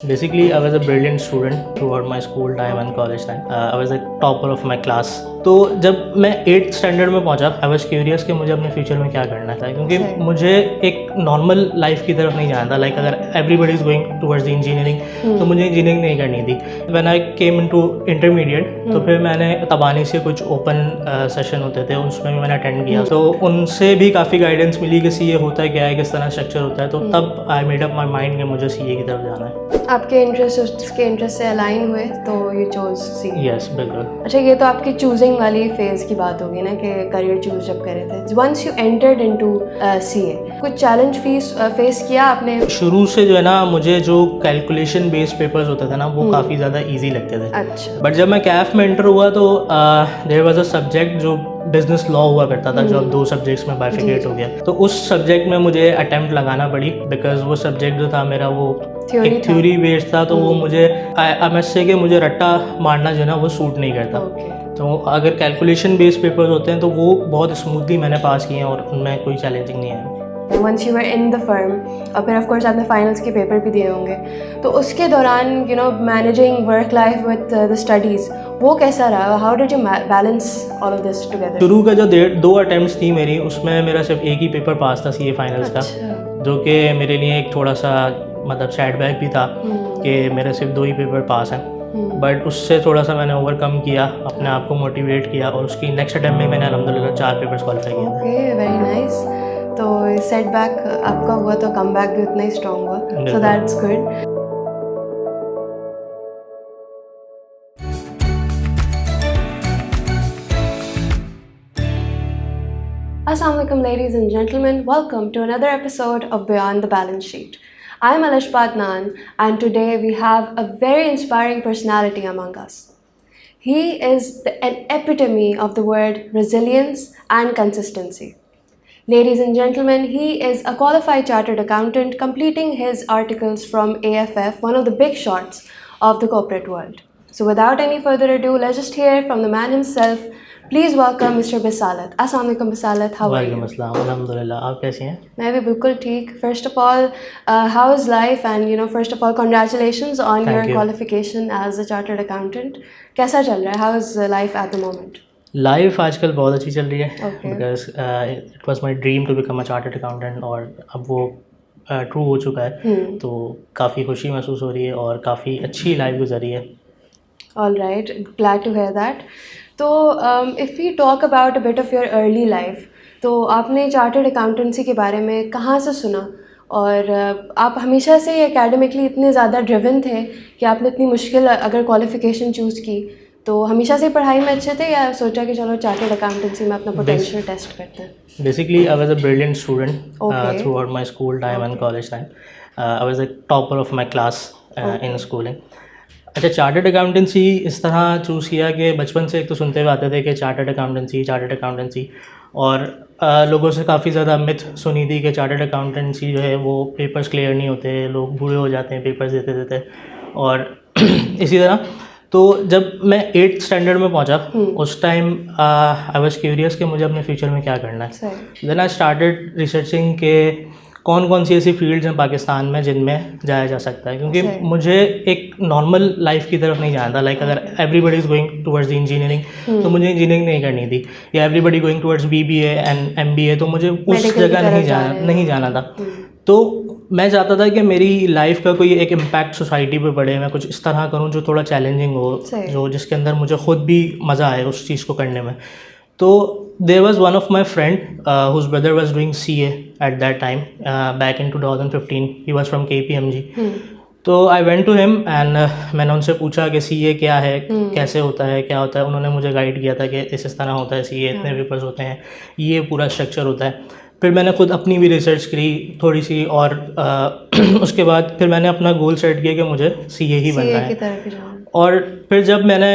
Basically, I was a brilliant student throughout my school time and college time. I was a topper of my class. तो जब मैं 8th standard में पहुंचा, I was curious कि मुझे अपने future में क्या करना था, क्योंकि मुझे एक नॉर्मल लाइफ की तरफ नहीं जाना था. लाइक अगर everybody is going towards the engineering, तो मुझे इंजीनियरिंग नहीं करनी थी. When I came into intermediate, तो फिर मैंने तबानी से कुछ ओपन सेशन होते थे, उसमें भी मैंने अटेंड किया. तो उनसे भी काफ़ी गाइडेंस मिली कि सीए होता है क्या है, किस तरह स्ट्रक्चर होता है. तो तब I made up my mind कि मुझे सीए की तरफ जाना है. आपके इंटरेस्ट उसके इंटरेस्ट से अलाइन हुए तो यू चूज सी. यस, बिल्कुल. अच्छा, ये तो आपकी चूजिंग वाली फेज की बात होगी ना, कि करियर चूज जब करे थे. Once you entered into CA, कुछ चैलेंज फेस किया आपने? शुरू से जो है ना, मुझे जो कैलकुलेशन बेस्ड पेपर्स होते थे ना, वो काफ़ी ज़्यादा इजी लगते थे. अच्छा. बट जब मैं कैफ में एंटर हुआ तो देयर वाज अ सब्जेक्ट जो बिजनेस लॉ हुआ करता था, जो अब 2 सब्जेक्ट्स में बाइफिकेट हो गया. तो उस सब्जेक्ट में मुझे अटेम्प्ट लगाना पड़ी, बिकॉज वो सब्जेक्ट जो था मेरा वो एक थ्योरी बेस्ड था. तो वो मुझे आई मस्ट से कि मुझे रट्टा मारना जो है ना, वो सूट नहीं करता. तो अगर कैलकुलेशन बेस्ड पेपर्स होते हैं तो वो बहुत स्मूथली मैंने पास किए हैं और उनमें कोई चैलेंजिंग नहीं है. Once you were in the firm, और फिर ऑफ कोर्स आपने फाइनल्स के पेपर भी दिए होंगे, तो उसके दौरान you know managing work life with the studies, वो कैसा रहा? How did you balance all of this together? शुरू का जो 2 अटेम्प्ट्स थी मेरी, उसमें मेरा सिर्फ एक ही पेपर पास था सीए फाइनल्स का, जो कि मेरे लिए एक थोड़ा सा मतलब सेटबैक भी था कि मेरे सिर्फ 2 ही पेपर पास हैं. बट उससे थोड़ा सा मैंने ओवरकम किया, अपने आप को मोटिवेट किया, और उसकी नेक्स्ट अटेम्प्ट में मैंने अल्हम्दुलिल्लाह 4 पेपर्स क्वालिफाई किए. Okay, very nice. तो सेटबैक आपका हुआ तो कमबैक भी उतना ही स्ट्रॉन्ग हुआ, so that's good. Assalamualaikum ladies and gentlemen, welcome to another episode of Beyond the Balance Sheet. I'm Alishpat Nan, and today we have a very inspiring personality among us. He is an epitome of the word resilience and consistency. Ladies and gentlemen, he is a qualified chartered accountant completing his articles from AFF, one of the big shots of the corporate world. So without any further ado, let's just hear from the man himself. Please welcome Mr. Bisalat. Assalamu alaikum Bisalat, how are you? वालेकुम अस्सलाम, अल्हम्दुलिल्लाह. आप कैसी हैं? मैं भी बिल्कुल ठीक. First of all, how is life? And you know, first of all, congratulations on your qualification as a chartered accountant. कैसा चल रहा है? How is life at the moment? Life आजकल बहुत अच्छी चल रही है, because it was my dream to become a chartered accountant, और अब वो ट्रू हो चुका है. तो काफ़ी खुशी महसूस हो रही है और काफ़ी अच्छी लाइफ गुजर रही है. All right, glad to hear that. तो if we talk about a bit of your early life, तो आपने चार्टर्ड अकाउंटेंसी के बारे में कहाँ से सुना? और आप हमेशा से एकेडमिकली इतने ज़्यादा ड्रिवन थे कि आपने इतनी मुश्किल अगर क्वालिफ़िकेशन चूज़ की, तो हमेशा से पढ़ाई में अच्छे थे, या सोचा कि चलो चार्टर्ड अकाउंटेंसी में अपना पोटेंशियल टेस्ट करते हैं? Basically I was a brilliant student through out my school time and college time. I was a topper of my class in schooling. अच्छा, चार्टर्ड अकाउंटेंसी इस तरह चूज़ किया कि बचपन से एक तो सुनते हुए आते थे कि चार्टर्ड अकाउंटेंसी, और लोगों से काफ़ी ज़्यादा मिथ सुनी थी कि चार्टर्ड अकाउंटेंसी जो है वो पेपर्स क्लियर नहीं होते, लोग बूढ़े हो जाते हैं पेपर्स देते देते. और इसी तरह तो जब मैं 8th स्टैंडर्ड में पहुंचा, उस टाइम आई वाज क्यूरियस कि मुझे अपने फ्यूचर में क्या करना है. देन आई स्टार्टेड रिसर्चिंग के कौन कौन सी ऐसी फील्ड्स हैं पाकिस्तान में जिनमें जाया जा सकता है, क्योंकि मुझे एक नॉर्मल लाइफ की तरफ नहीं जाना था. लाइक अगर everybody is going towards the engineering, तो मुझे इंजीनियरिंग नहीं करनी थी, या everybody going towards BBA and MBA, तो मुझे उस जगह नहीं जाना था. तो मैं चाहता था कि मेरी लाइफ का कोई एक इम्पैक्ट सोसाइटी पे पड़े, मैं कुछ इस तरह करूं जो थोड़ा चैलेंजिंग हो, जो जिसके अंदर मुझे ख़ुद भी मज़ा आए उस चीज़ को करने में. तो there was one of my friend whose brother was doing CA at that time, back in 2015. He was from KPMG. तो I went to him and मैंने उनसे पूछा कि CA क्या है, कैसे होता है, क्या होता है. उन्होंने मुझे गाइड किया था कि इस तरह होता है CA, इतने पेपर्स होते हैं, ये पूरा स्ट्रक्चर होता है. फिर मैंने खुद अपनी भी रिसर्च करी थोड़ी सी, और उसके बाद फिर मैंने अपना गोल सेट किया कि मुझे CA ही बनना है. और फिर जब मैंने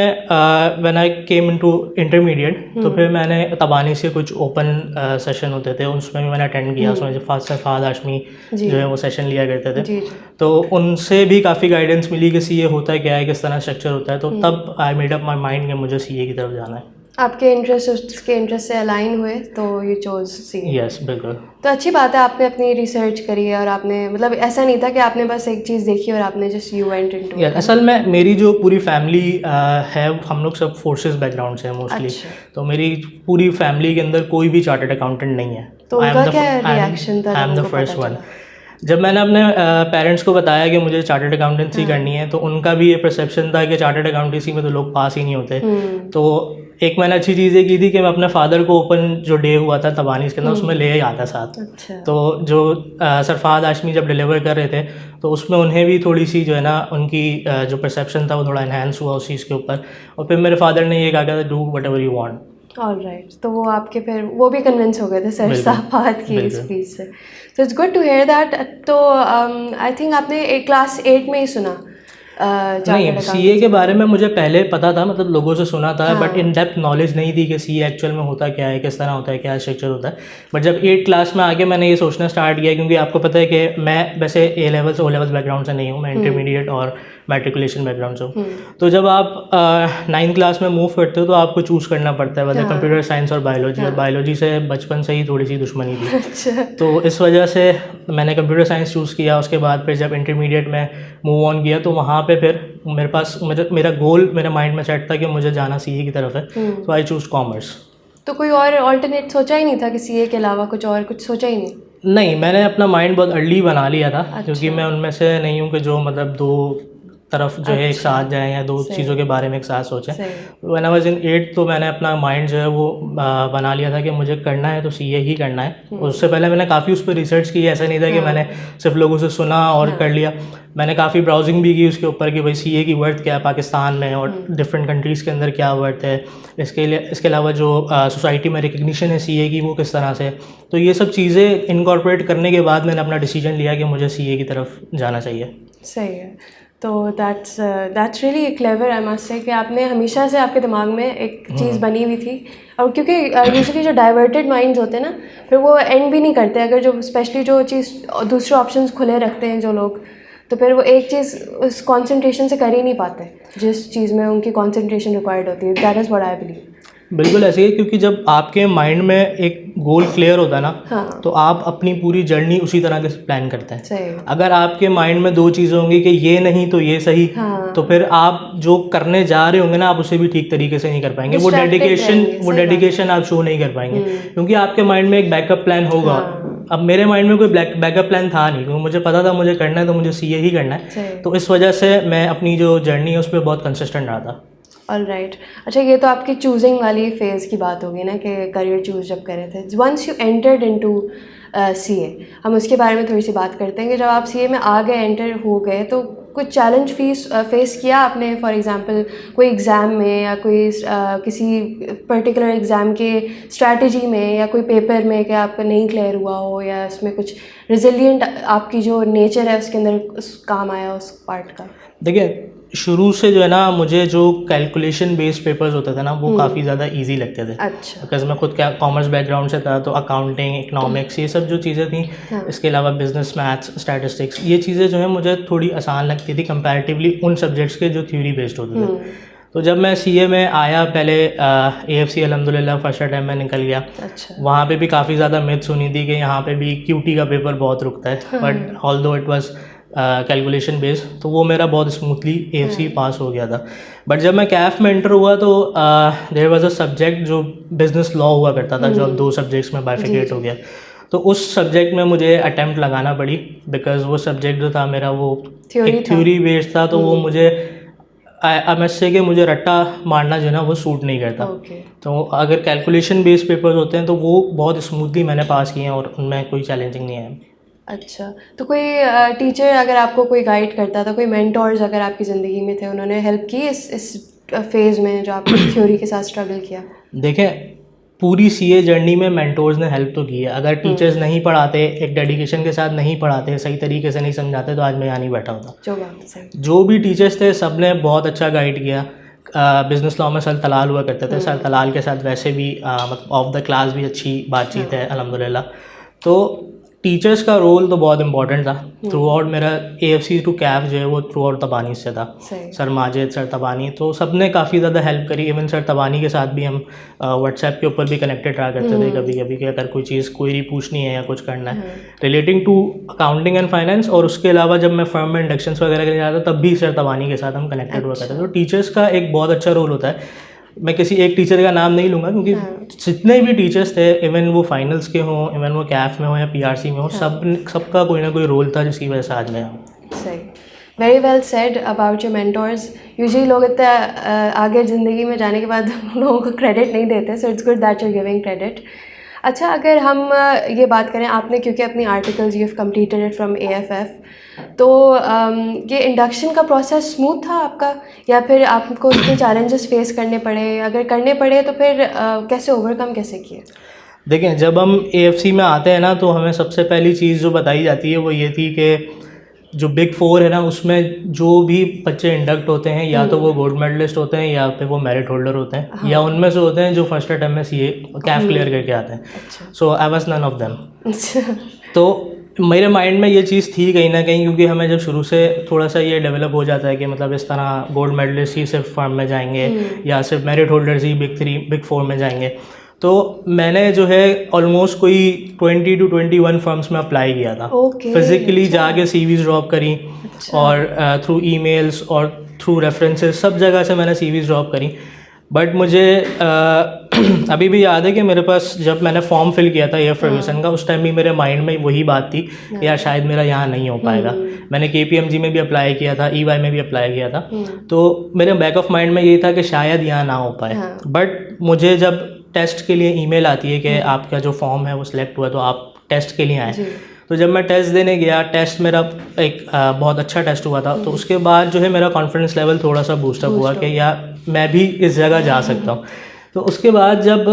when I came into intermediate, तो फिर मैंने तबानी से कुछ ओपन सेशन होते थे, उसमें भी मैंने अटेंड किया. उसमें फहद हाशमी जो है वो सेशन लिया करते थे. तो उनसे भी काफ़ी गाइडेंस मिली कि CA होता है क्या है, किस तरह स्ट्रक्चर होता है. तो तब I made up my mind कि मुझे CA की तरफ जाना है. आपके इंटरेस्ट उसके इंटरेस्ट से अलाइन हुए तो यू चोज सीए। यस बिल्कुल। तो अच्छी बात है, आपने अपनी रिसर्च करी है और आपने मतलब ऐसा नहीं था कि आपने बस एक चीज़ देखी और आपने just you went into it. असल में मेरी जो पूरी फैमिली है, हम लोग सब फोर्सेस बैकग्राउंड से हैं मोस्टली। अच्छा। तो मेरी पूरी फैमिली के अंदर कोई भी चार्टर्ड अकाउंटेंट नहीं है। तो उनका क्या रिएक्शन था आई एम जब द उनको फर्स्ट पता वन। चला? जब मैंने अपने पेरेंट्स को बताया कि मुझे चार्टर्ड अकाउंटेंसी करनी है, तो उनका भी ये परसेप्शन था कि चार्टर्ड अकाउंटेंसी में तो लोग पास ही नहीं होते। तो एक मैंने अच्छी चीज़ ये की थी कि मैं अपने फादर को ओपन जो डे हुआ था तबानीस के अंदर, उसमें ले आता साथ। अच्छा। तो जो सरफाद आशमी जब डिलीवर कर रहे थे, तो उसमें उन्हें भी थोड़ी सी जो है ना उनकी जो परसेप्शन था वो थोड़ा इन्हेंस हुआ उस चीज़ के ऊपर। और फिर मेरे फादर ने ये कहा था, do what ever you want. Alright, तो वो आपके फिर वो भी कन्विंस हो गए थे सर बिल्कुल, साफात की इस बिल्कुल। स्पीच से। तो it's good to hear that. तो आई थिंक आपने क्लास 8 में ही सुना नहीं, सीए के बारे में मुझे पहले पता था, मतलब लोगों से सुना था, बट इन डेप्थ नॉलेज नहीं थी कि सीए एक्चुअल में होता क्या है, किस तरह होता है, क्या स्ट्रक्चर होता है। बट जब 8 क्लास में आके मैंने ये सोचना स्टार्ट किया, क्योंकि आपको पता है कि मैं वैसे A levels O levels background से नहीं हूँ, मैं इंटरमीडिएट और मैट्रिकुलेशन बैकग्राउंड से हूँ। तो जब आप 9th क्लास में मूव करते हो तो आपको चूज़ करना पड़ता है वैसे कंप्यूटर साइंस और बायोलॉजी। और बायोलॉजी से बचपन से ही थोड़ी सी दुश्मनी थी। अच्छा। तो इस वजह से मैंने कंप्यूटर साइंस चूज़ किया। उसके बाद फिर जब इंटरमीडिएट में मूव ऑन किया, तो वहाँ पे फिर मेरे पास मेरा गोल मेरे माइंड में सेट था कि मुझे जाना सीए की तरफ है। तो आई चूज़ कॉमर्स। तो कोई और ऑल्टरनेट सोचा ही नहीं था कि सीए के अलावा कुछ और कुछ सोचा ही नहीं? नहीं, मैंने अपना माइंड बहुत अर्ली बना लिया था। क्योंकि मैं उनमें से नहीं हूँ कि जो मतलब दो तरफ जो है एक साथ जाएं या दो चीज़ों के बारे में एक साथ सोचें। व्हेन आई वाज इन 8 तो मैंने अपना माइंड जो है वो बना लिया था कि मुझे करना है तो सीए ही करना है। उससे पहले मैंने काफ़ी उस पर रिसर्च की। ऐसा नहीं था कि मैंने सिर्फ लोगों से सुना और कर लिया। मैंने काफ़ी ब्राउजिंग भी की उसके ऊपर कि भाई सीए की वर्थ क्या है पाकिस्तान में और डिफरेंट कंट्रीज़ के अंदर क्या वर्थ है। इसके अलावा जो सोसाइटी में रिकग्निशन है सीए की वो किस तरह से। तो ये सब चीज़ें इनकॉर्पोरेट करने के बाद मैंने अपना डिसीजन लिया कि मुझे सीए की तरफ जाना चाहिए। सही है। तो that's really clever, I must say, कि आपने हमेशा से आपके दिमाग में एक चीज़ बनी हुई थी। और क्योंकि यूजुअली जो डाइवर्टेड माइंड्स होते हैं ना, फिर वो एंड भी नहीं करते। अगर जो स्पेशली जो चीज़ दूसरे ऑप्शंस खुले रखते हैं जो लोग, तो फिर वो एक चीज़ उस कंसंट्रेशन से कर ही नहीं पाते जिस चीज़ में उनकी कंसंट्रेशन रिक्वायर्ड होती है। That is what I believe. बिल्कुल ऐसे ही, क्योंकि जब आपके माइंड में एक गोल क्लियर होता है ना, तो आप अपनी पूरी जर्नी उसी तरह के प्लान करते हैं। अगर आपके माइंड में दो चीज़ें होंगी कि ये नहीं तो ये सही, तो फिर आप जो करने जा रहे होंगे ना, आप उसे भी ठीक तरीके से नहीं कर पाएंगे। वो डेडिकेशन आप शो नहीं कर पाएंगे, क्योंकि आपके माइंड में एक बैकअप प्लान होगा। अब मेरे माइंड में कोई बैकअप प्लान था नहीं, क्योंकि मुझे पता था मुझे करना है तो मुझे सीए ही करना है। तो इस वजह से मैं अपनी जो जर्नी है उस पर बहुत कंसिस्टेंट रहा था। ऑलराइट। अच्छा, ये तो आपकी चूजिंग वाली फेज़ की बात होगी ना, कि करियर चूज़ जब करे थे। Once you entered into CA, हम उसके बारे में थोड़ी सी बात करते हैं कि जब आप सीए में आ गए, एंटर हो गए, तो कुछ चैलेंज फेस किया आपने? फॉर एग्जांपल कोई एग्ज़ाम में या कोई किसी पर्टिकुलर एग्ज़ाम के स्ट्रैटेजी में या कोई पेपर में कि आपका नहीं क्लियर हुआ हो, या उसमें कुछ रिजिलियंट आपकी जो नेचर है उसके अंदर उस काम आया उस पार्ट का? देखिए, शुरू से जो है ना, मुझे जो कैलकुलेशन बेस्ड पेपर्स होते थे ना, वो काफ़ी ज़्यादा इजी लगते थे। अच्छा। बिकॉज मैं खुद कॉमर्स बैकग्राउंड से था, तो अकाउंटिंग, इकोनॉमिक्स, ये सब जो चीज़ें थी, इसके अलावा बिजनेस, मैथ्स, स्टैटिस्टिक्स, ये चीज़ें जो है मुझे थोड़ी आसान लगती थी कंपैरेटिवली उन सब्जेक्ट्स के जो थ्योरी बेस्ड होते थे। तो जब मैं सीए में आया, पहले एएफसी अल्हम्दुलिल्लाह फर्स्ट अटैम्प्ट में निकल गया। अच्छा। वहाँ पे भी काफ़ी ज़्यादा मिथ सुनी थी कि यहाँ पे भी क्यूटी का पेपर बहुत रुकता है, but although it was calculation based, तो वो मेरा बहुत स्मूथली एएफसी पास हो गया था। बट जब मैं कैफ में एंटर हुआ, तो देयर वाज अ सब्जेक्ट जो बिजनेस लॉ हुआ करता था, जो अब 2 सब्जेक्ट्स में बाइफिकेट हो गया। तो उस सब्जेक्ट में मुझे अटैम्प्ट लगाना पड़ी, बिकॉज वो सब्जेक्ट जो था मेरा वो एक थ्योरी बेस्ड था। तो वो मुझे से कि मुझे रट्टा मारना जो है ना वो सूट नहीं करता। तो अगर कैलकुलेशन बेस्ड पेपर्स होते हैं तो वो बहुत स्मूथली मैंने पास किए हैं और उनमें कोई चैलेंजिंग नहीं है। अच्छा, तो कोई टीचर अगर आपको कोई गाइड करता था, कोई मेंटोर्स अगर आपकी ज़िंदगी में थे, उन्होंने हेल्प की इस फेज़ में जो आपने थ्योरी के साथ स्ट्रगल किया? देखें, पूरी सीए जर्नी में मेंटोर्स ने हेल्प तो की है। अगर टीचर्स नहीं पढ़ाते, एक डेडिकेशन के साथ नहीं पढ़ाते, सही तरीके से नहीं समझाते, तो आज मैं यहाँ नहीं बैठा होता। जो बात है, जो भी टीचर्स थे सब ने बहुत अच्छा गाइड किया। बिज़नेस लॉ में सर तलाल हुआ करते थे, सर तलाल के साथ वैसे भी मतलब ऑफ द क्लास भी अच्छी बातचीत है अल्हम्दुलिल्लाह। तो टीचर्स का रोल तो बहुत इंपॉर्टेंट था थ्रू आउट मेरा AFC टू कैफ जो है वो थ्रू आउट तबानी से था। सही। सर माजिद, सर तबानी, तो सबने काफ़ी ज़्यादा हेल्प करी। इवन सर तबानी के साथ भी हम व्हाट्सएप के ऊपर भी कनेक्टेड रहा करते थे कभी कभी कि अगर कोई चीज़ क्वेरी पूछनी है या कुछ करना है relating to accounting and finance. और उसके अलावा जब मैं फर्म में इंडक्शंस वगैरह करने जाता तब भी सर तबानी के साथ हम कनेक्टेड हुआ करते थे। तो टीचर्स का एक बहुत अच्छा रोल होता है। मैं किसी एक टीचर का नाम नहीं लूँगा क्योंकि जितने भी टीचर्स थे, इवन वो फाइनल्स के हों, इवन वो कैफ में हो या PRC में हो, सबका कोई ना कोई रोल था जिसकी वजह से आज मैं हूँ। सही। Very well said about your mentors. Usually लोग इतना आगे ज़िंदगी में जाने के बाद लोगों को क्रेडिट नहीं देते, so it's good that you giving credit. अच्छा, अगर हम ये बात करें, आपने क्योंकि अपनी articles you have completed it from AFF, तो ये इंडक्शन का प्रोसेस स्मूथ था आपका या फिर आपको उसके चैलेंजेस फेस करने पड़े? अगर करने पड़े तो फिर कैसे ओवरकम कैसे किए? देखें, जब हम AFC में आते हैं ना तो हमें सबसे पहली चीज़ जो बताई जाती है वो ये थी कि जो बिग 4 है ना उसमें जो भी बच्चे इंडक्ट होते हैं या तो वो गोल्ड मेडलिस्ट होते हैं या फिर वो मेरिट होल्डर होते हैं या उनमें से होते हैं जो फर्स्ट अटेम्प्ट में CA कैफ क्लियर करके आते हैं। So I was none of them. तो मेरे माइंड में ये चीज़ थी कहीं ना कहीं, क्योंकि हमें जब शुरू से थोड़ा सा ये डेवलप हो जाता है कि मतलब इस तरह गोल्ड मेडलिस्ट ही सिर्फ फर्म में जाएंगे या सिर्फ मेरिट होल्डर्स ही बिग 4 में जाएंगे। तो मैंने जो है ऑलमोस्ट कोई 20 to 21 फर्म्स में अप्लाई किया था। फिजिकली जाके CVs ड्रॉप करी और थ्रू ईमेल्स और थ्रू रेफरेंसेस सब जगह से मैंने CVs ड्रॉप करी। बट मुझे अभी भी याद है कि मेरे पास जब मैंने फॉर्म फिल किया था AF फर्ग्यूसन का, उस टाइम भी मेरे माइंड में वही बात थी कि यार शायद मेरा यहाँ नहीं हो पाएगा। मैंने KPMG में भी अप्लाई किया था, EY में भी अप्लाई किया था, तो मेरे बैक ऑफ माइंड में यही था कि शायद यहाँ ना हो पाए। बट मुझे जब टेस्ट के लिए ईमेल आती है कि आपका जो फॉर्म है वो सिलेक्ट हुआ तो आप टेस्ट के लिए आए, तो जब मैं टेस्ट देने गया, टेस्ट मेरा एक बहुत अच्छा टेस्ट हुआ था। तो उसके बाद जो है मेरा कॉन्फिडेंस लेवल थोड़ा सा बूस्टअप हुआ कि यार मैं भी इस जगह जा सकता हूँ। तो उसके बाद जब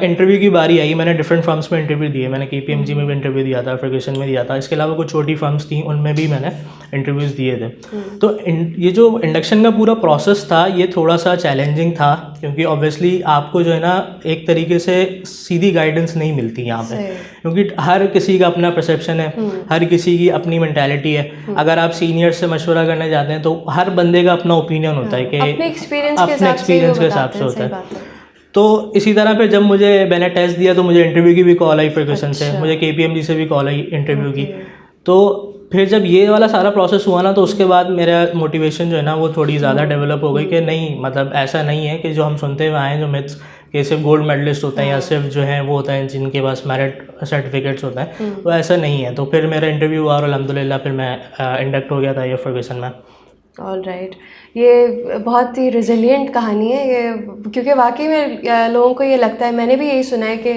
इंटरव्यू की बारी आई, मैंने डिफरेंट फर्म्स में इंटरव्यू दिए। मैंने KPMG में भी इंटरव्यू दिया था, फर्ग्यूसन में दिया था, इसके अलावा कुछ छोटी फर्म्स थी उनमें भी मैंने इंटरव्यूज़ दिए थे। तो ये जो इंडक्शन का पूरा प्रोसेस था ये थोड़ा सा चैलेंजिंग था, क्योंकि ऑब्वियसली आपको जो है ना एक तरीके से सीधी गाइडेंस नहीं मिलती यहाँ पे, क्योंकि हर किसी का अपना परसेप्शन है, हर किसी की अपनी मेंटालिटी है। अगर आप सीनियर से मशवरा करने जाते हैं तो हर बंदे का अपना ओपिनियन होता है कि अपने एक्सपीरियंस के हिसाब से होता है। तो इसी तरह पे जब मैंने टेस्ट दिया तो मुझे इंटरव्यू की भी कॉल आई फर्ग्यूसन से, मुझे KPMG से भी कॉल आई इंटरव्यू की। तो फिर जब ये वाला सारा प्रोसेस हुआ ना तो उसके बाद मेरा मोटिवेशन जो है ना वो थोड़ी ज़्यादा डेवलप हो गई कि नहीं, मतलब ऐसा नहीं है कि जो हम सुनते हुए आए हैं जो मिथ्स कि सिर्फ गोल्ड मेडलिस्ट होते हैं या सिर्फ जो है वो होता है जिनके पास मेरिट सर्टिफिकेट्स होते हैं, तो ऐसा नहीं है। तो फिर मेरा इंटरव्यू हुआ और अल्हम्दुलिल्लाह फिर मैं इंडक्ट हो गया था AF फर्ग्यूसन में। ऑल राइट, ये बहुत ही रिजिलियंट कहानी है ये, क्योंकि वाकई में लोगों को ये लगता है, मैंने भी यही सुना है कि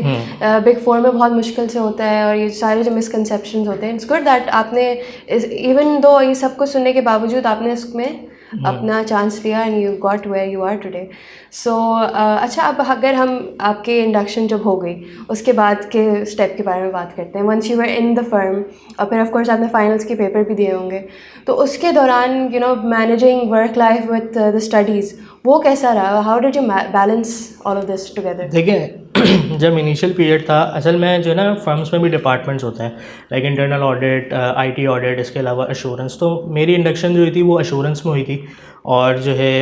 बिग 4 में बहुत मुश्किल से होता है और ये सारे जो मिसकंसेप्शंस होते हैं। इट्स गुड दैट आपने इवन दो ये सब कुछ सुनने के बावजूद आपने इसमें अपना चांस लिया and you got where you are today. So अच्छा, अब अगर हम आपके इंडक्शन जब हो गई उसके बाद के स्टेप के बारे में बात करते हैं। Once you were in the firm और फिर ऑफ कोर्स आपने फाइनल्स के पेपर भी दिए होंगे, तो उसके दौरान you know managing work life with the studies वो कैसा रहा? How did you balance all of this together? देखिए, जब इनिशियल पीरियड था, असल में जो है ना फर्म्स में भी डिपार्टमेंट्स होते हैं like internal audit, IT audit, इसके अलावा अश्योरेंस। तो मेरी इंडक्शन जो हुई थी वो अश्योरेंस में हुई थी। और जो है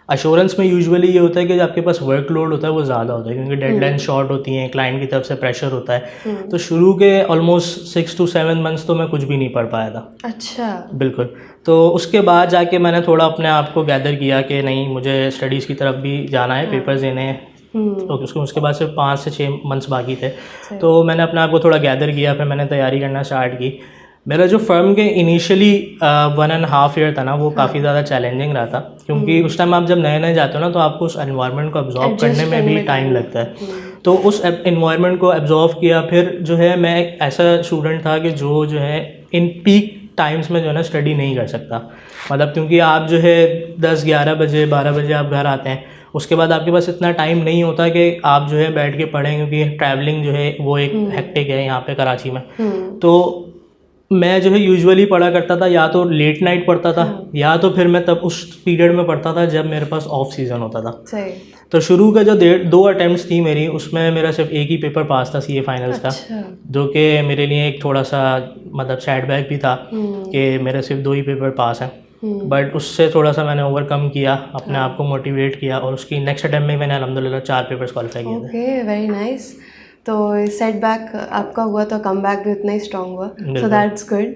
अश्योरेंस में यूजुअली ये होता है कि जो आपके पास वर्कलोड होता है वो ज़्यादा होता है, क्योंकि डेडलाइन शॉर्ट होती हैं, क्लाइंट की तरफ से प्रेशर होता है। तो शुरू के ऑलमोस्ट 6 to 7 मंथ्स तो मैं कुछ भी नहीं पढ़ पाया था। अच्छा, बिल्कुल। तो उसके बाद जाके मैंने थोड़ा अपने आप को गैदर किया कि नहीं, मुझे स्टडीज़ की तरफ भी जाना है, पेपर्स देने हैं। तो उसके बाद सिर्फ 5 से 6 मंथ्स बाकी थे, तो मैंने अपने आप को थोड़ा गैदर किया, फिर मैंने तैयारी करना स्टार्ट की। मेरा जो फर्म के इनिशियली 1.5 ईयर था ना वो काफ़ी ज़्यादा चैलेंजिंग रहा था, क्योंकि उस टाइम आप जब नए नए जाते हो ना तो आपको उस एनवायरनमेंट को एब्जॉर्व करने में भी टाइम लगता है। तो उस एनवायरनमेंट को एब्जॉर्व किया। फिर जो है मैं एक ऐसा स्टूडेंट था कि जो है इन पीक टाइम्स में जो है ना स्टडी नहीं कर सकता, मतलब क्योंकि आप जो है 10-11 बजे 12 बजे आप घर आते हैं, उसके बाद आपके पास इतना टाइम नहीं होता कि आप जो है बैठ के पढ़ें, क्योंकि ट्रैवलिंग जो है वो एक हेक्टिक है यहाँ पे कराची में। तो मैं जो है यूजुअली पढ़ा करता था, या तो लेट नाइट पढ़ता था या तो फिर मैं तब उस पीरियड में पढ़ता था जब मेरे पास ऑफ सीज़न होता था। तो शुरू का जो 2 अटेम्प्ट्स थी मेरी, उसमें मेरा सिर्फ एक ही पेपर पास था CA फाइनल्स का, अच्छा। जो कि मेरे लिए एक थोड़ा सा मतलब सेटबैक भी था कि मेरे सिर्फ 2 ही पेपर पास हैं। बट उससे थोड़ा सा मैंने ओवरकम किया, अपने आप को मोटिवेट किया, और उसकी नेक्स्ट अटेम्प्ट में मैंने अल्हम्दुलिल्लाह 4 पेपर्स क्वालिफाई किए थे। Okay, very nice. तो सेटबैक आपका हुआ तो कमबैक भी उतना ही स्ट्रांग हुआ, सो दैट्स गुड।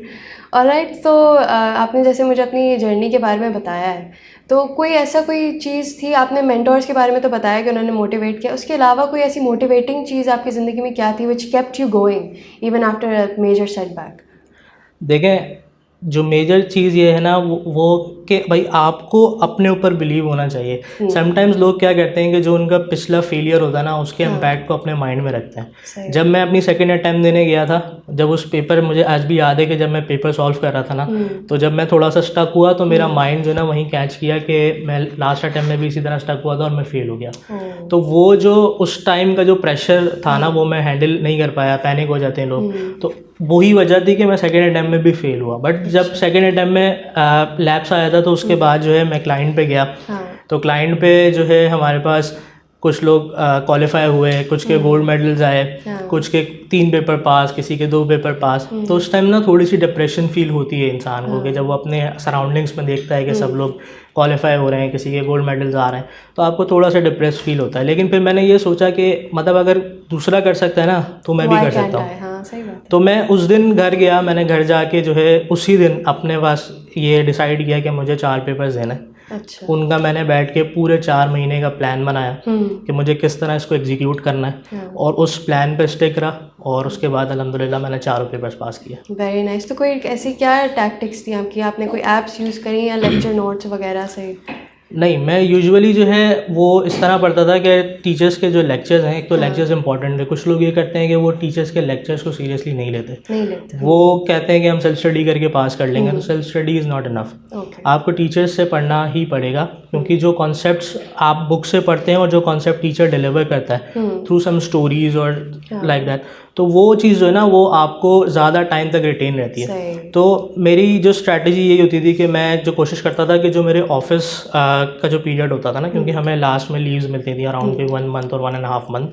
ऑलराइट, तो आपने जैसे मुझे अपनी जर्नी के बारे में बताया है, तो कोई ऐसा कोई चीज़ थी, आपने मेंटोर्स के बारे में तो बताया कि उन्होंने मोटिवेट किया, उसके अलावा कोई ऐसी मोटिवेटिंग चीज़ आपकी ज़िंदगी में क्या थी which kept you going even after a major setback? देखें, जो मेजर चीज़ ये है ना वो कि भाई आपको अपने ऊपर बिलीव होना चाहिए। समटाइम्स लोग क्या करते हैं कि जो उनका पिछला फेलियर होता है ना, उसके इम्पैक्ट को अपने माइंड में रखते हैं। जब मैं अपनी सेकंड अटैम्प्ट देने गया था, जब उस पेपर, मुझे आज भी याद है कि जब मैं पेपर सॉल्व कर रहा था ना, तो जब मैं थोड़ा सा स्टक हुआ तो मेरा माइंड जो है ना वहीं कैच किया कि मैं लास्ट अटैम्प्ट में भी इसी तरह स्टक हुआ था और मैं फेल हो गया। तो वो जो उस टाइम का जो प्रेशर था ना, वो मैं हैंडल नहीं कर पाया, पैनिक हो जाते हैं लोग, तो वही वजह थी कि मैं सेकेंड अटैम्प्ट में भी फेल हुआ। बट जब सेकेंड अटैम्प्ट में लैप्स आया था, तो उसके बाद जो है मैं क्लाइंट पे गया। तो क्लाइंट पे जो है हमारे पास कुछ लोग क्वालिफाई हुए, कुछ के गोल्ड मेडल्स आए, कुछ के 3 पेपर पास, किसी के 2 पेपर पास। तो उस टाइम ना थोड़ी सी डिप्रेशन फील होती है इंसान को कि जब वो अपने सराउंडिंग्स में देखता है कि सब लोग क्वालिफाई हो रहे हैं, किसी के गोल्ड मेडल्स आ रहे हैं, तो आपको थोड़ा सा डिप्रेस फील होता है। लेकिन फिर मैंने ये सोचा कि मतलब अगर दूसरा कर सकता है ना, तो मैं भी कर सकता हूँ। हाँ, सही बात है। तो मैं उस दिन घर गया, मैंने घर जाके जो है उसी दिन अपने पास ये डिसाइड किया कि मुझे 4 पेपर्स देना है। अच्छा। उनका मैंने बैठ के पूरे 4 महीने का प्लान बनाया कि मुझे किस तरह इसको एग्जीक्यूट करना है, और उस प्लान पे स्टिक रहा, और उसके बाद अल्हम्दुलिल्लाह मैंने 4 पेपर्स पास किए। Very nice. तो कोई ऐसी क्या टैक्टिक्स थी आपकी, आपने कोई ऐप्स यूज़ करी या लेक्चर नोट्स वगैरह से? नहीं, मैं यूजुअली जो है वो इस तरह पढ़ता था कि टीचर्स के जो लेक्चर्स हैं, एक तो लेक्चर्स इंपॉर्टेंट है। कुछ लोग ये करते हैं कि वो टीचर्स के लेक्चर्स को सीरियसली नहीं लेते। वो कहते हैं कि हम सेल्फ स्टडी करके पास कर लेंगे, तो self study is not enough. आपको टीचर्स से पढ़ना ही पड़ेगा, क्योंकि जो कॉन्सेप्ट्स आप बुक से पढ़ते हैं और जो कॉन्सेप्ट टीचर डिलीवर करता है थ्रू सम स्टोरीज और लाइक दैट, तो वो चीज़ जो है ना वो आपको ज़्यादा टाइम तक रिटेन रहती है। तो मेरी जो स्ट्रैटेजी यही होती थी कि मैं जो कोशिश करता था कि जो मेरे ऑफिस का जो पीरियड होता था ना, क्योंकि हमें लास्ट में लीव्स मिलती थी अराउंड 1 मंथ और 1.5 मंथ,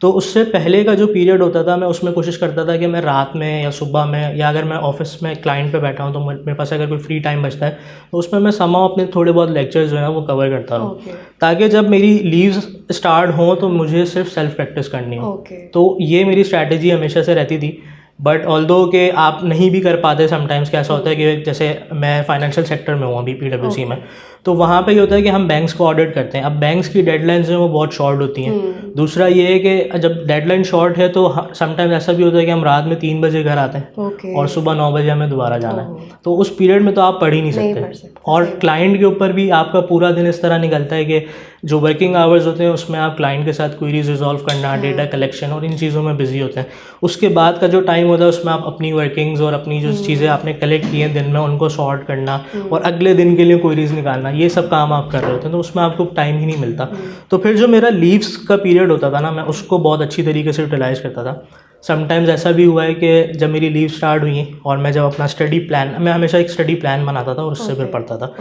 तो उससे पहले का जो पीरियड होता था मैं उसमें कोशिश करता था कि मैं रात में या सुबह में, या अगर मैं ऑफिस में क्लाइंट पे बैठा हूँ तो मेरे पास अगर कोई फ्री टाइम बचता है तो उसमें मैं समाव अपने थोड़े बहुत लेक्चर्स जो है ना वो कवर करता रहूँ, ताकि जब मेरी लीव्स स्टार्ट हों तो मुझे सिर्फ सेल्फ प्रैक्टिस करनी हो। तो ये मेरी स्ट्रैटेजी हमेशा से रहती थी। बट ऑल्दो कि आप नहीं भी कर पाते, समटाइम्स क्या ऐसा होता है कि जैसे मैं फाइनेंशियल सेक्टर में हूँ अभी PwC में, तो वहाँ पे ये होता है कि हम बैंक्स को ऑडिट करते हैं। अब बैंक्स की डेडलाइंस जो वो बहुत शॉर्ट होती हैं। दूसरा ये है कि जब डेडलाइन शॉर्ट है तो समटाइम्स ऐसा भी होता है कि हम रात में 3 बजे घर आते हैं और सुबह 9 बजे हमें दोबारा जाना है, तो उस पीरियड में तो आप पढ़ ही नहीं सकते। और क्लाइंट के ऊपर भी आपका पूरा दिन इस तरह निकलता है कि जो वर्किंग आवर्स होते हैं उसमें आप क्लाइंट के साथ क्वेरीज रिजॉल्व करना, डेटा कलेक्शन और इन चीज़ों में बिजी होते हैं। उसके बाद का जो टाइम होता है उसमें आप अपनी वर्किंग्स और अपनी जो चीज़ें आपने कलेक्ट की हैं दिन में उनको सॉर्ट करना और अगले दिन के लिए क्वेरीज निकालना, ये सब काम आप कर रहे होते हैं, तो उसमें आपको टाइम ही नहीं मिलता। तो फिर जो मेरा लीव्स का पीरियड होता था ना, मैं उसको बहुत अच्छी तरीके से यूटिलाइज़ करता था। समटाइम्स ऐसा भी हुआ है कि जब मेरी लीव स्टार्ट हुई और मैं जब अपना स्टडी प्लान, मैं हमेशा एक स्टडी प्लान बनाता था और उससे फिर पढ़ता था।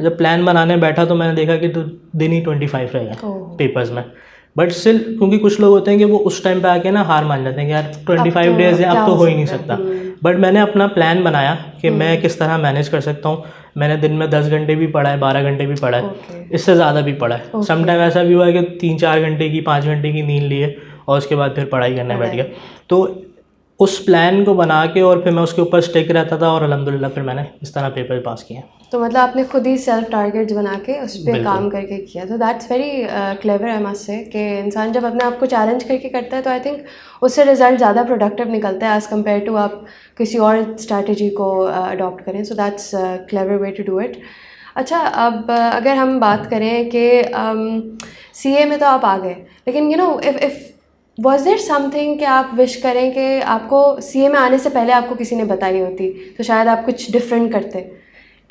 जब प्लान बनाने बैठा तो मैंने देखा कि तो दिन ही 25 रह गए पेपर्स में। बट स्टिल, क्योंकि कुछ लोग होते हैं कि वो उस टाइम पे आके ना हार मान जाते हैं कि यार 25 डेज है, अब तो हो ही नहीं सकता। बट मैंने अपना प्लान बनाया कि मैं किस तरह मैनेज कर सकता हूँ। मैंने दिन में 10 घंटे भी पढ़ा है, 12 घंटे भी पढ़ा है, इससे ज़्यादा भी पढ़ा है। समटाइम ऐसा भी हुआ है कि 3-4 घंटे की, 5 घंटे की नींद लिए और उसके बाद फिर पढ़ाई करने बैठ गया। तो उस प्लान को बना के और फिर मैं उसके ऊपर स्टिक रहता था और अल्हम्दुलिल्लाह फिर मैंने इस तरह पेपर पास किए। तो मतलब आपने खुद ही सेल्फ टारगेट्स बना के उस पर काम करके किया, तो that's very clever I must say कि इंसान जब अपने आप को चैलेंज करके करता है तो आई थिंक उससे रिजल्ट ज़्यादा प्रोडक्टिव निकलता है एज़ कम्पेयर टू आप किसी और स्ट्रैटेजी को अडॉप्ट करें। So that's clever way to do it. अच्छा, अब अगर हम बात करें कि CA में तो आप आ गए, लेकिन you know if was there something कि आप विश करें कि आपको CA में आने से पहले आपको किसी ने बताई होती तो शायद आप कुछ डिफरेंट करते,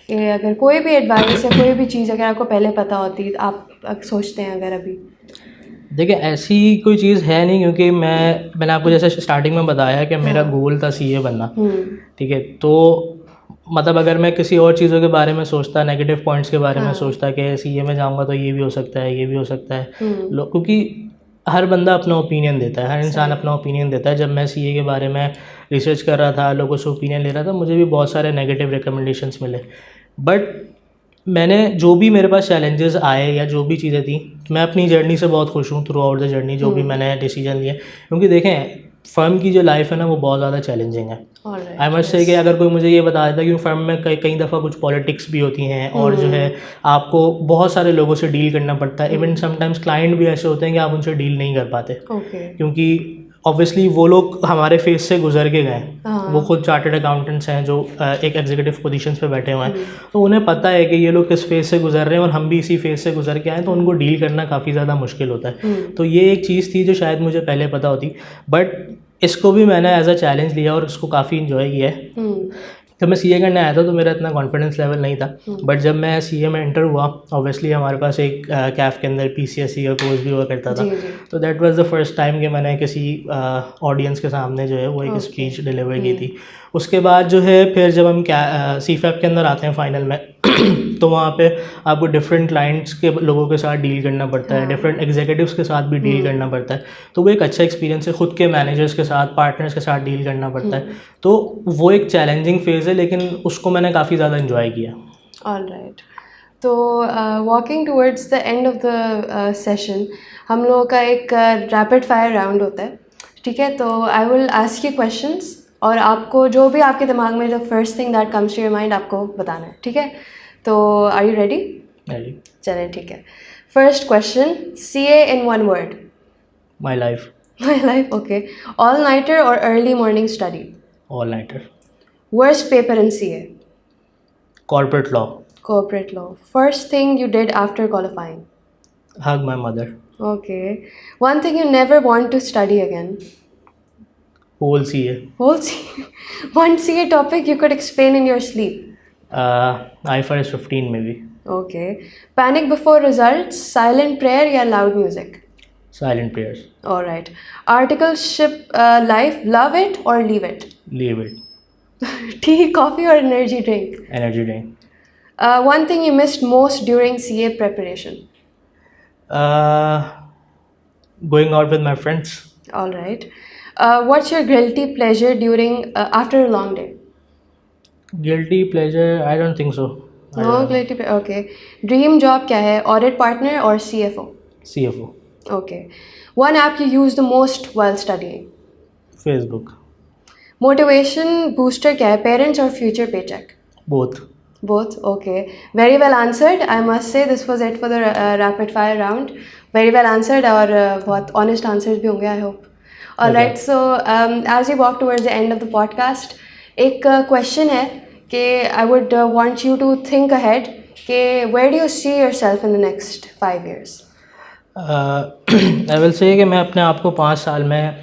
कि अगर कोई भी एडवाइस या कोई भी चीज़ अगर आपको पहले पता होती, आप सोचते हैं अगर अभी? देखिए, ऐसी कोई चीज़ है नहीं, क्योंकि मैंने आपको जैसे स्टार्टिंग में बताया कि मेरा गोल था CA बनना, ठीक है। तो मतलब अगर मैं किसी और चीज़ों के बारे में सोचता, नेगेटिव पॉइंट्स के बारे में सोचता कि सीए में जाऊंगा तो ये भी हो सकता है, ये भी हो सकता है, लोग, क्योंकि हर बंदा अपना ओपिनियन देता है, हर इंसान अपना ओपिनियन देता है। जब मैं सीए के बारे में रिसर्च कर रहा था, लोगों से ओपिनियन ले रहा था, मुझे भी बहुत सारे नेगेटिव रिकमेंडेशंस मिले। बट मैंने जो भी मेरे पास चैलेंजेस आए या जो भी चीज़ें थी, मैं अपनी जर्नी से बहुत खुश हूँ थ्रू आउट द जर्नी, जो भी मैंने डिसीजन लिए। क्योंकि देखें, फ़र्म की जो लाइफ है ना वो बहुत ज़्यादा चैलेंजिंग है। आई मस्ट से कि अगर कोई मुझे ये बता देता कि फर्म में कई दफ़ा कुछ पॉलिटिक्स भी होती हैं और जो है आपको बहुत सारे लोगों से डील करना पड़ता है, इवन समटाइम्स क्लाइंट भी ऐसे होते हैं कि आप उनसे डील नहीं कर पाते, क्योंकि ऑब्वियसली वो लोग हमारे फेस से गुजर के गए, वो खुद चार्टर्ड अकाउंटेंट्स हैं जो एक एग्जीक्यूटिव पोजीशंस पे बैठे हुए हैं, तो उन्हें पता है कि ये लोग किस फेस से गुजर रहे हैं और हम भी इसी फेस से गुजर के आए, तो उनको डील करना काफ़ी ज़्यादा मुश्किल होता है। तो ये एक चीज़ थी जो शायद मुझे पहले पता होती, बट इसको भी मैंने एज अ चैलेंज लिया और उसको काफ़ी इन्जॉय किया है। जब मैं सीए करने आया था तो मेरा इतना कॉन्फिडेंस लेवल नहीं था, बट जब मैं सीए में एंटर हुआ, ऑब्वियसली हमारे पास एक कैफ के अंदर पीसीएससी का कोर्स भी हुआ करता था, तो that was the first time कि मैंने किसी ऑडियंस के सामने जो है वो एक स्पीच डिलीवर की थी। उसके बाद जो है फिर जब हम सीफैप के अंदर आते हैं फाइनल में तो वहाँ पे आपको डिफरेंट क्लाइंट्स के लोगों के साथ डील करना पड़ता है, डिफरेंट एग्जीक्यूटिव्स के साथ भी डील करना पड़ता है, तो वो एक अच्छा एक्सपीरियंस है। खुद के मैनेजर्स के साथ, पार्टनर्स के साथ डील करना पड़ता है, तो वो एक चैलेंजिंग फेज़ है, लेकिन उसको मैंने काफ़ी ज़्यादा इन्जॉय किया। ऑलराइट, तो walking towards the end of the session हम लोगों का एक रैपिड फायर राउंड होता है, ठीक है? तो I will ask you questions और आपको जो भी आपके दिमाग में जो first thing that comes to your mind आपको बताना है, ठीक है? तो आर यू रेडी? रेडी। चलें, ठीक है। First question, CA in one word. My life. My life, okay. All nighter और early morning study? All nighter. Worst paper in CA? Corporate law. Corporate law. First thing you did after qualifying? Hug my mother. Okay. One thing you never want to study again? Whole CA. Whole CA. One CA topic you could explain in your sleep? IFRS 15 maybe. Okay. Panic before results, silent prayer या loud music? Silent prayers. Alright. Articleship life, love it or leave it? Leave it. Tea, coffee or energy drink? Energy drink. One thing you missed most during CA preparation? Going out with my friends. Alright. What's your guilty pleasure during after a long day? Guilty pleasure? I don't think so. No guilty pleasure. Okay. Dream job क्या है? Audit partner or CFO? CFO. Okay. One app you use the most while studying? Facebook. Motivation booster क्या है? Parents or future paycheck? Both. Both. Okay. Very well answered. I must say this was it for the rapid fire round. Very well answered और बहुत honest answers भी होंगे, I hope. Alright. So as we walk towards the end of the podcast, एक question है कि I would want you to think ahead कि where do you see yourself in the next 5 years? I will say कि मैं अपने आप को 5 साल में,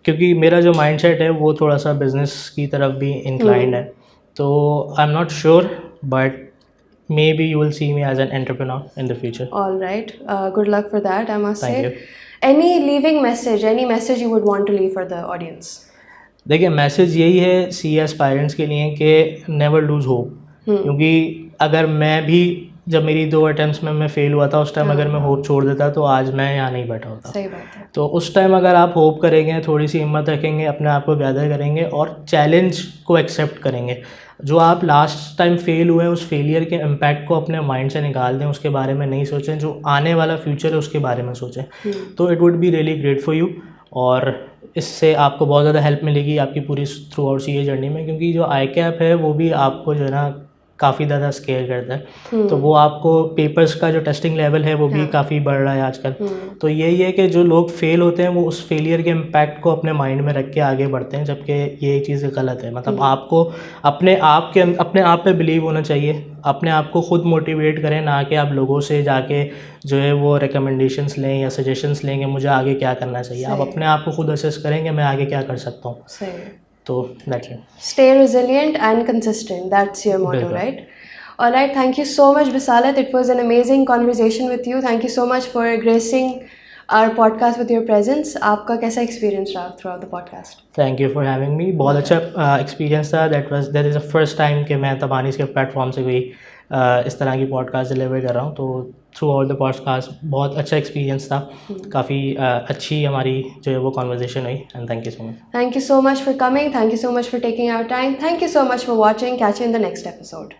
क्योंकि मेरा जो माइंडसेट है वो थोड़ा सा बिजनेस की तरफ भी इंक्लाइंड है, तो I am not sure, but maybe you will see me as an entrepreneur in the future. All right. Good luck for that, I must Thank say. you. Any leaving message, any message you would want to leave for the audience? देखिए, message यही है सी aspirants के लिए कि never lose hope, क्योंकि अगर मैं भी, जब मेरी 2 अटैम्प्ट्स में मैं फेल हुआ था, उस टाइम अगर मैं होप छोड़ देता तो आज मैं यहाँ नहीं बैठा होता। सही बात है। तो उस टाइम अगर आप होप करेंगे, थोड़ी सी हिम्मत रखेंगे, अपने आप को गैदर करेंगे और चैलेंज को एक्सेप्ट करेंगे, जो आप लास्ट टाइम फेल हुए हैं उस फेलियर के इम्पैक्ट को अपने माइंड से निकाल दें, उसके बारे में नहीं सोचें, जो आने वाला फ्यूचर है उसके बारे में सोचें, तो it would be really great for you. और इससे आपको बहुत ज़्यादा हेल्प मिलेगी आपकी पूरी through out C a journey में, क्योंकि जो आई कैप है वो भी आपको जो है ना काफ़ी ज़्यादा स्केयर करता है, तो वो आपको पेपर्स का जो टेस्टिंग लेवल है वो भी काफ़ी बढ़ रहा है आजकल। तो यही है कि जो लोग फेल होते हैं वो उस फेलियर के इम्पैक्ट को अपने माइंड में रख के आगे बढ़ते हैं, जबकि ये चीज़ गलत है। मतलब आपको अपने आप पे बिलीव होना चाहिए, अपने आप को खुद मोटिवेट करें, ना कि आप लोगों से जाके जो है वो रिकमेंडेशंस लें या सजेशंस लेंगे मुझे आगे क्या करना चाहिए। आप अपने आप को खुद असेस करेंगे मैं आगे क्या कर सकता हूँ। तो that's it. Stay resilient and consistent. That's your motto, right? All right. Thank you so much, Bisalat. It was an amazing conversation with you. Thank you so much for gracing our podcast with your presence. आपका कैसा experience रहा throughout the podcast? Thank you for having me. बहुत अच्छा experience था. That is the first time कि मैं तबानीस के platform से कोई इस तरह की पॉडकास्ट डिलीवर कर रहा हूँ. तो थ्रू आउट द पॉडकास्ट बहुत अच्छा एक्सपीरियंस था. काफ़ी अच्छी हमारी जो है वो कॉन्वर्जेसन हुई. And thank you so much. Thank you so much for coming. Thank you so much for taking our time. Thank you so much for watching. Catch you in the next episode.